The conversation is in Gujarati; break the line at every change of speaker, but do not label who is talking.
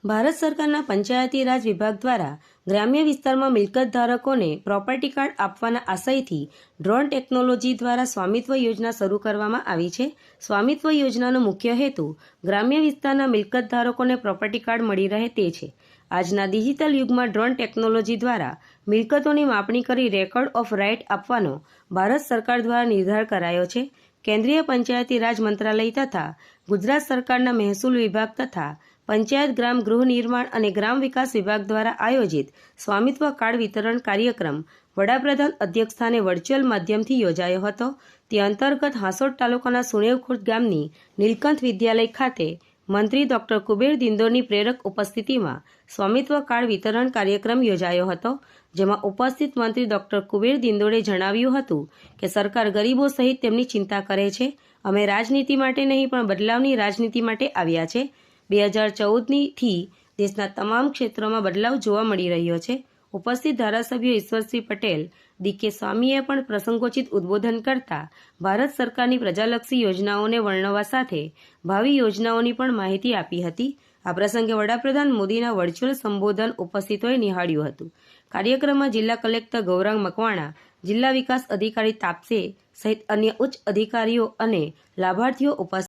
ભારત સરકારના પંચાયતી રાજ વિભાગ દ્વારા ગ્રામ્ય વિસ્તારમાં મિલકત ધારકોને પ્રોપર્ટી કાર્ડ આપવાના આશયથી ડ્રોન ટેકનોલોજી દ્વારા સ્વામિત્વ યોજના શરૂ કરવામાં આવી છે. સ્વામિત્વ યોજનાનો મુખ્ય હેતુ ગ્રામ્ય વિસ્તારના મિલકત ધારકોને પ્રોપર્ટી કાર્ડ મળી રહે તે છે. આજના ડિજિટલ યુગમાં ડ્રોન ટેકનોલોજી દ્વારા મિલકતોની માપણી કરી રેકોર્ડ ઓફ રાઇટ આપવાનો ભારત સરકાર દ્વારા નિર્ધાર કરાયો છે. કેન્દ્રીય પંચાયતી રાજ મંત્રાલય તથા ગુજરાત સરકારના મહેસૂલ વિભાગ તથા પંચાયત ગ્રામ ગૃહ નિર્માણ અને ગ્રામ વિકાસ વિભાગ દ્વારા આયોજિત સ્વામિત્વ કાર્ડ વિતરણ કાર્યક્રમ વડાપ્રધાન અધ્યક્ષસ્થાને વર્ચ્યુઅલ માધ્યમથી યોજાયો હતો. તે અંતર્ગત હાંસોટ તાલુકાના સુણેવ ખુર્દ ગામની નીલકંઠ વિદ્યાલય ખાતે મંત્રી ડોક્ટર કુબેર દિંડોરની પ્રેરક ઉપસ્થિતિમાં સ્વામિત્વ કાર્ડ વિતરણ કાર્યક્રમ યોજાયો હતો. જેમાં ઉપસ્થિત મંત્રી ડોક્ટર કુબેર દિંડોરે જણાવ્યું હતું કે સરકાર ગરીબો સહિત તેમની ચિંતા કરે છે. અમે રાજનીતિ માટે નહીં પણ બદલાવની રાજનીતિ માટે આવ્યા છે. 2014થી દેશના તમામ ક્ષેત્રોમાં બદલાવ જોવા મળી રહ્યો છે. ઉપસ્થિત ધારાસભ્ય ઈશ્વરસિંહ પટેલ, ડી.કે. સ્વામીએ પણ પ્રસંગોચિત ઉદ્બોધન કરતા ભારત સરકારની પ્રજાલક્ષી યોજનાઓને વર્ણવવા સાથે ભાવિ યોજનાઓની પણ માહિતી આપી હતી. આ પ્રસંગે વડાપ્રધાન મોદીના વર્ચ્યુઅલ સંબોધન ઉપસ્થિતોએ નિહાળ્યું હતું. કાર્યક્રમમાં જિલ્લા કલેક્ટર ગૌરાંગ મકવાણા, જિલ્લા વિકાસ અધિકારી તાપસે સહિત અન્ય ઉચ્ચ અધિકારીઓ અને લાભાર્થીઓ ઉપસ્થિત